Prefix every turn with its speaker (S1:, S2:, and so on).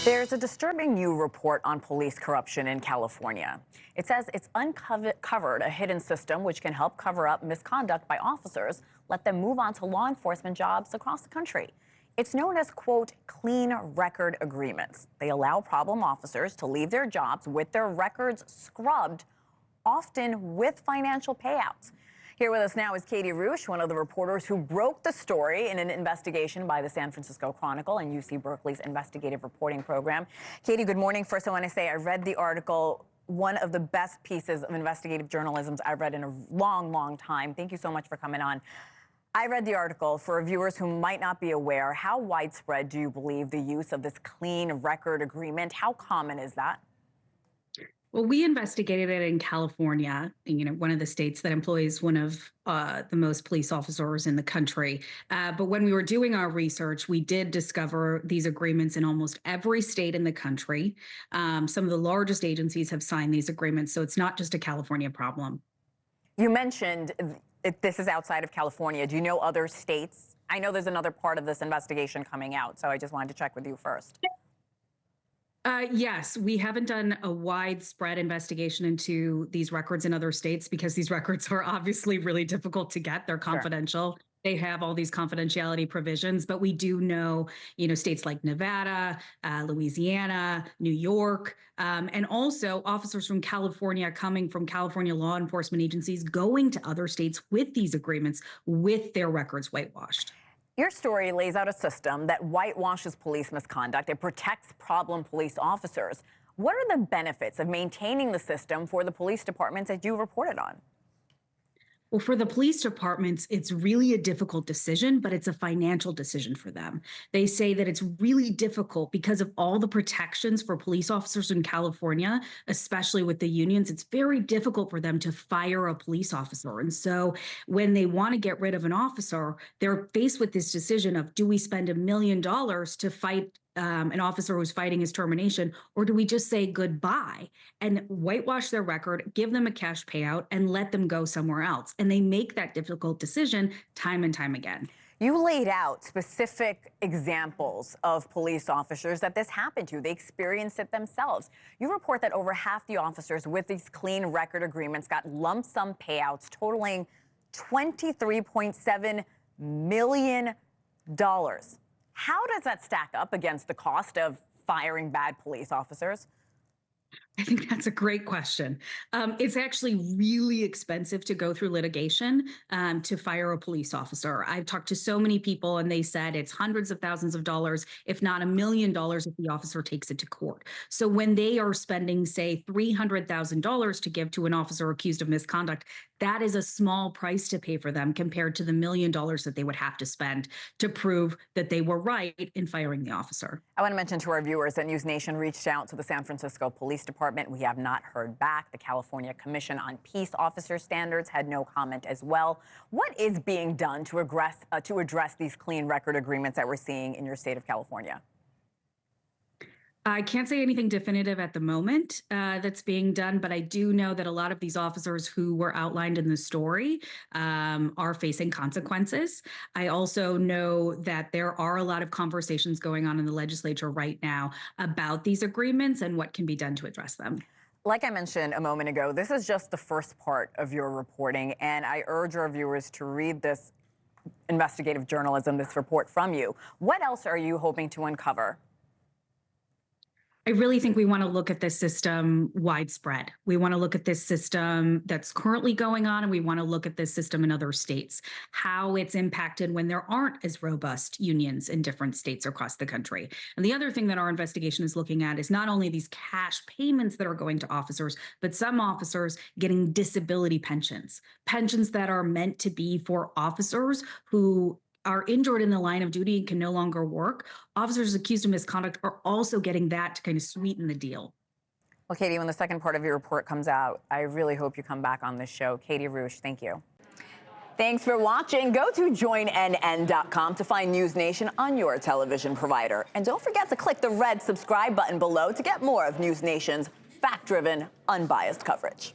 S1: There's a disturbing new report on police corruption in California. It says it's uncovered a hidden system which can help cover up misconduct by officers, let them move on to law enforcement jobs across the country. It's known as, quote, clean record agreements. They allow problem officers to leave their jobs with their records scrubbed, often with financial payouts. Here with us now is Katey Rusch, one of the reporters who broke the story in an investigation by the San Francisco Chronicle and UC Berkeley's investigative reporting program. Katey, good morning. First, I want to say I read the article, one of the best pieces of investigative journalism I've read in a long, long time. Thank you so much for coming on. I read the article. For viewers who might not be aware, how widespread do you believe the use of this clean record agreement? How common is that?
S2: Well, we investigated it in California, one of the states that employs one of the most police officers in the country. But when we were doing our research, we did discover these agreements in almost every state in the country. Some of the largest agencies have signed these agreements, so it's not just a California problem.
S1: You mentioned this is outside of California. Do you know other states? I know there's another part of this investigation coming out, so I just wanted to check with you first.
S2: Yes, we haven't done a widespread investigation into these records in other states because these records are obviously really difficult to get. They're confidential. Sure. They have all these confidentiality provisions, but we do know, states like Nevada, Louisiana, New York, and also officers from California coming from California law enforcement agencies going to other states with these agreements with their records whitewashed.
S1: Your story lays out a system that whitewashes police misconduct. It protects problem police officers. What are the benefits of maintaining the system for the police departments that you reported on?
S2: Well, for the police departments, it's really a difficult decision, but it's a financial decision for them. They say that it's really difficult because of all the protections for police officers in California, especially with the unions. It's very difficult for them to fire a police officer. And so when they want to get rid of an officer, they're faced with this decision of, do we spend $1 million to fight an officer who's fighting his termination, or do we just say goodbye and whitewash their record, give them a cash payout, and let them go somewhere else? And they make that difficult decision time and time again.
S1: You laid out specific examples of police officers that this happened to. They experienced it themselves. You report that over half the officers with these clean record agreements got lump sum payouts totaling $23.7 million. How does that stack up against the cost of firing bad police officers?
S2: I think that's a great question. It's actually really expensive to go through litigation to fire a police officer. I've talked to so many people and they said it's hundreds of thousands of dollars, if not $1 million if the officer takes it to court. So when they are spending, say, $300,000 to give to an officer accused of misconduct, that is a small price to pay for them compared to the $1 million that they would have to spend to prove that they were right in firing the officer.
S1: I want to mention to our viewers that NewsNation reached out to the San Francisco Police Department. We have not heard back. The California Commission on Peace Officer Standards had no comment as well. What is being done to address these clean record agreements that we're seeing in your state of California?
S2: I can't say anything definitive at the moment that's being done, but I do know that a lot of these officers who were outlined in the story are facing consequences. I also know that there are a lot of conversations going on in the legislature right now about these agreements and what can be done to address them.
S1: Like I mentioned a moment ago, this is just the first part of your reporting, and I urge our viewers to read this investigative journalism, this report from you. What else are you hoping to uncover?
S2: I really think we want to look at this system widespread. We want to look at this system that's currently going on, and we want to look at this system in other states, how it's impacted when there aren't as robust unions in different states across the country. And the other thing that our investigation is looking at is not only these cash payments that are going to officers, but some officers getting disability pensions, pensions that are meant to be for officers who are injured in the line of duty and can no longer work. Officers accused of misconduct are also getting that to kind of sweeten the deal.
S1: Well, Katey, when the second part of your report comes out, I really hope you come back on this show. Katey Rusch, thank you. Thanks for watching. Go to joinnn.com to find NewsNation on your television provider. And don't forget to click the red subscribe button below to get more of NewsNation's fact-driven, unbiased coverage.